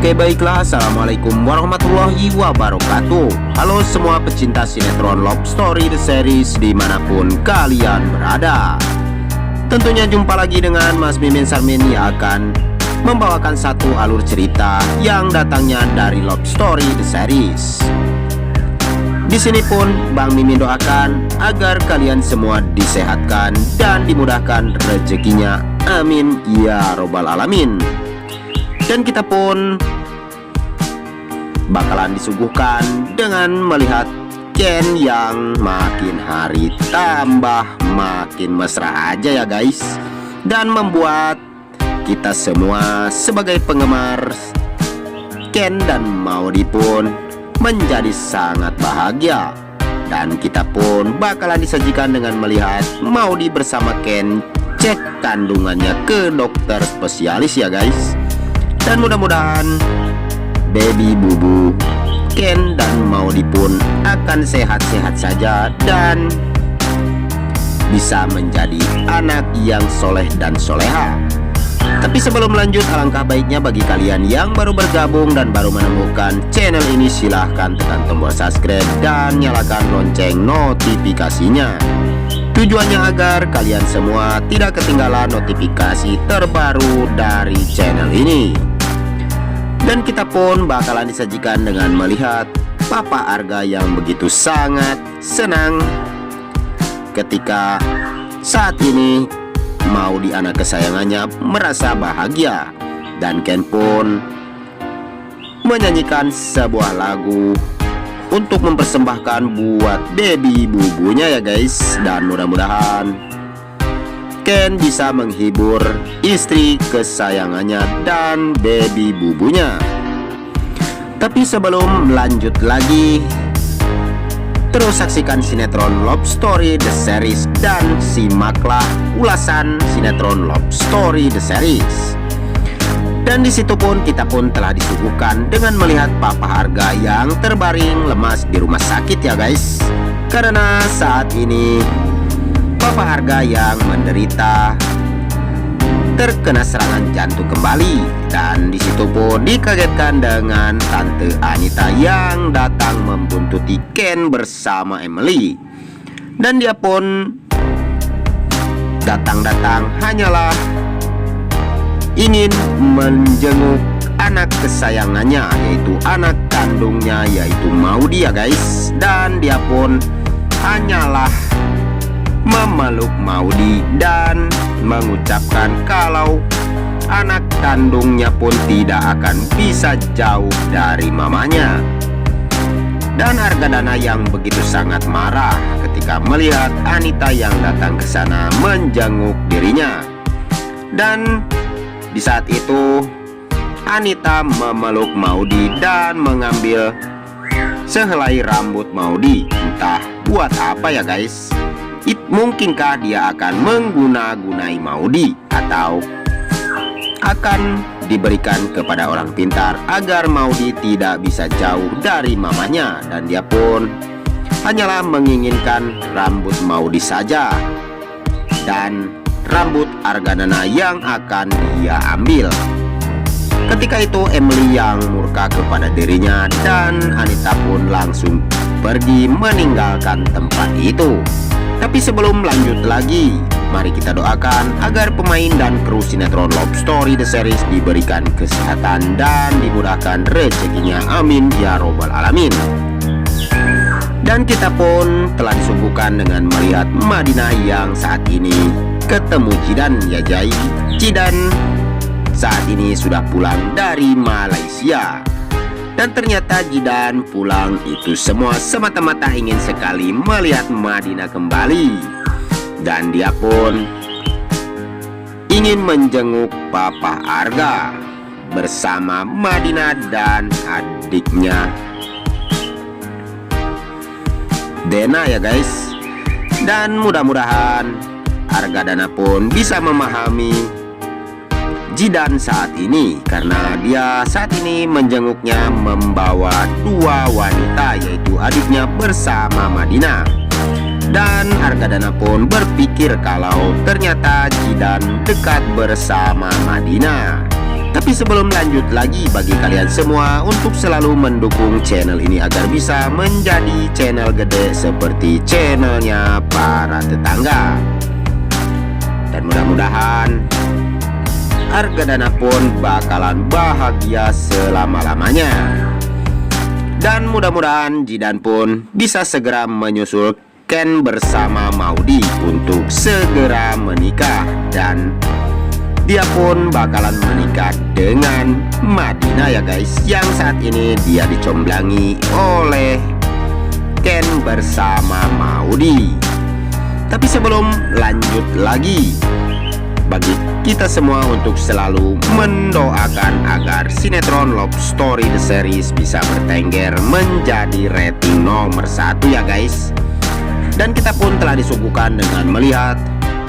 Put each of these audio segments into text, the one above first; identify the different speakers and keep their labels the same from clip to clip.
Speaker 1: Oke baiklah, assalamualaikum warahmatullahi wabarakatuh. Halo semua pecinta sinetron Love Story The Series dimanapun kalian berada. Tentunya jumpa lagi dengan Mas Mimin Sarmin yang akan membawakan satu alur cerita yang datangnya dari Love Story The Series. Di sini pun Bang Mimin doakan agar kalian semua disehatkan dan dimudahkan rezekinya. Amin ya robbal alamin. Dan kita pun bakalan disuguhkan dengan melihat Ken yang makin hari tambah makin mesra aja ya guys. Dan membuat kita semua sebagai penggemar Ken dan Maudy pun menjadi sangat bahagia. Dan kita pun bakalan disajikan dengan melihat Maudy bersama Ken cek kandungannya ke dokter spesialis ya guys. Dan mudah-mudahan baby bubu Ken dan Maudy pun akan sehat-sehat saja dan bisa menjadi anak yang soleh dan soleha. Tapi sebelum lanjut, alangkah baiknya bagi kalian yang baru bergabung dan baru menemukan channel ini, silahkan tekan tombol subscribe dan nyalakan lonceng notifikasinya. Tujuannya agar kalian semua tidak ketinggalan notifikasi terbaru dari channel ini. Dan kita pun bakalan disajikan dengan melihat Papa Arga yang begitu sangat senang ketika saat ini Maudy anak kesayangannya merasa bahagia. Dan Ken pun menyanyikan sebuah lagu untuk mempersembahkan buat baby bubunya ya guys. Dan mudah-mudahan Ken bisa menghibur istri kesayangannya dan baby bubunya. Tapi sebelum lanjut lagi, terus saksikan sinetron Love Story The Series dan simaklah ulasan sinetron Love Story The Series. Dan disitu pun kita pun telah disuguhkan dengan melihat Papa Arga yang terbaring lemas di rumah sakit ya guys. Karena saat ini Papa Arga yang menderita terkena serangan jantung kembali. Dan disitu pun dikagetkan dengan Tante Anita yang datang membuntuti Ken bersama Emily. Dan dia pun datang-datang hanyalah ingin menjenguk anak kesayangannya, yaitu anak kandungnya, yaitu Maudy ya guys. Dan dia pun hanyalah memeluk Maudy dan mengucapkan kalau anak kandungnya pun tidak akan bisa jauh dari mamanya. Dan Argadana yang begitu sangat marah ketika melihat Anita yang datang ke sana menjenguk dirinya. Dan di saat itu Anita memeluk Maudy dan mengambil sehelai rambut Maudy. Entah buat apa ya guys. Mungkinkah dia akan mengguna-gunai Maudy atau akan diberikan kepada orang pintar agar Maudy tidak bisa jauh dari mamanya. Dan dia pun hanyalah menginginkan rambut Maudy saja dan rambut Argadana yang akan dia ambil. Ketika itu Emily yang murka kepada dirinya dan Anita pun langsung pergi meninggalkan tempat itu. Tapi sebelum lanjut lagi, mari kita doakan agar pemain dan kru sinetron Love Story The Series diberikan kesehatan dan dimudahkan rezekinya. Amin ya robbal alamin. Dan kita pun telah disuguhkan dengan melihat Madinah yang saat ini ketemu Jidan ya Jai. Jidan saat ini sudah pulang dari Malaysia. Dan ternyata Jidan pulang itu semua semata-mata ingin sekali melihat Madinah kembali. Dan dia pun ingin menjenguk Papa Arga bersama Madinah dan adiknya Dena ya guys. Dan mudah-mudahan Argadana pun bisa memahami Jidan saat ini, karena dia saat ini menjenguknya membawa dua wanita, yaitu adiknya bersama Madinah. Dan Argadana pun berpikir kalau ternyata Jidan dekat bersama Madinah. Tapi sebelum lanjut lagi, bagi kalian semua untuk selalu mendukung channel ini agar bisa menjadi channel gede seperti channelnya para tetangga. Dan mudah-mudahan Argadana pun bakalan bahagia selama-lamanya. Dan mudah-mudahan Zidane pun bisa segera menyusul Ken bersama Maudy untuk segera menikah. Dan dia pun bakalan menikah dengan Madinah ya guys, yang saat ini dia dicomblangi oleh Ken bersama Maudy. Tapi sebelum lanjut lagi, bagi kita semua untuk selalu mendoakan agar sinetron Love Story The Series bisa bertengger menjadi rating nomor 1 ya guys. Dan kita pun telah disuguhkan dengan melihat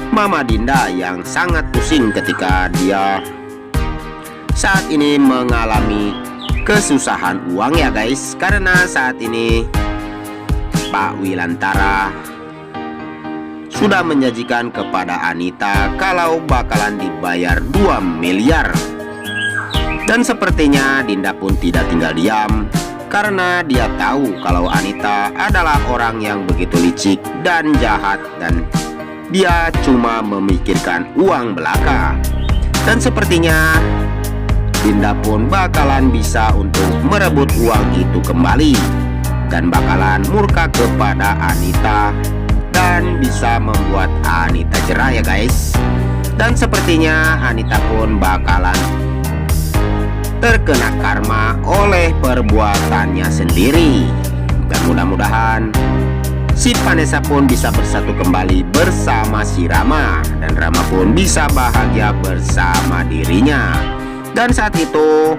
Speaker 1: Mama Dinda yang sangat pusing ketika dia saat ini mengalami kesusahan uang ya guys. Karena saat ini Pak Wilantara sudah menjanjikan kepada Anita kalau bakalan dibayar 2 miliar. Dan sepertinya Dinda pun tidak tinggal diam, karena dia tahu kalau Anita adalah orang yang begitu licik dan jahat, dan dia cuma memikirkan uang belaka. Dan sepertinya Dinda pun bakalan bisa untuk merebut uang itu kembali, dan bakalan murka kepada Anita dan bisa membuat Anita jerah ya guys. Dan sepertinya Anita pun bakalan terkena karma oleh perbuatannya sendiri. Dan mudah-mudahan si Vanessa pun bisa bersatu kembali bersama si Rama, dan Rama pun bisa bahagia bersama dirinya. Dan saat itu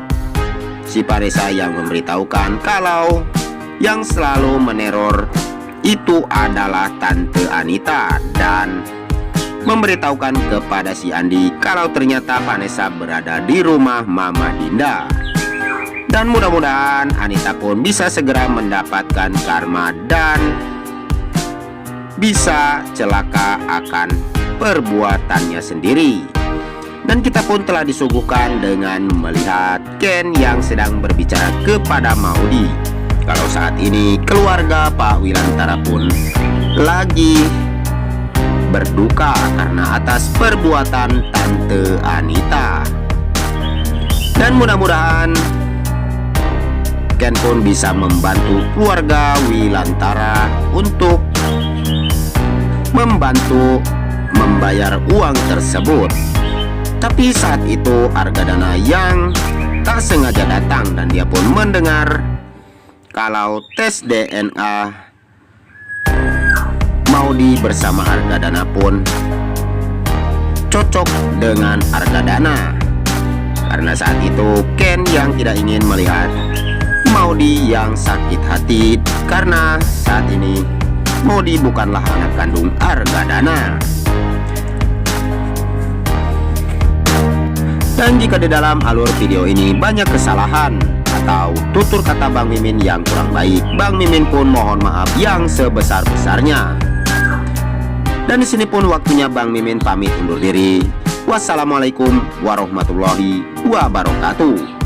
Speaker 1: si Vanessa yang memberitahukan kalau yang selalu meneror itu adalah Tante Anita, dan memberitahukan kepada si Andi kalau ternyata Vanessa berada di rumah Mama Dinda. Dan mudah-mudahan Anita pun bisa segera mendapatkan karma dan bisa celaka akan perbuatannya sendiri. Dan kita pun telah disuguhkan dengan melihat Ken yang sedang berbicara kepada Maudy kalau saat ini keluarga Pak Wilantara pun lagi berduka karena atas perbuatan Tante Anita. Dan mudah-mudahan Ken pun bisa membantu keluarga Wilantara untuk membantu membayar uang tersebut. Tapi saat itu Argadana yang tak sengaja datang, dan dia pun mendengar kalau tes DNA Maudy bersama Argadana pun cocok dengan Argadana. Karena saat itu Ken yang tidak ingin melihat Maudy yang sakit hati, karena saat ini Maudy bukanlah anak kandung Argadana. Dan jika di dalam alur video ini banyak kesalahan atau tutur kata Bang Mimin yang kurang baik, Bang Mimin pun mohon maaf yang sebesar-besarnya. Dan di sini pun waktunya Bang Mimin pamit undur diri. Wassalamualaikum warahmatullahi wabarakatuh.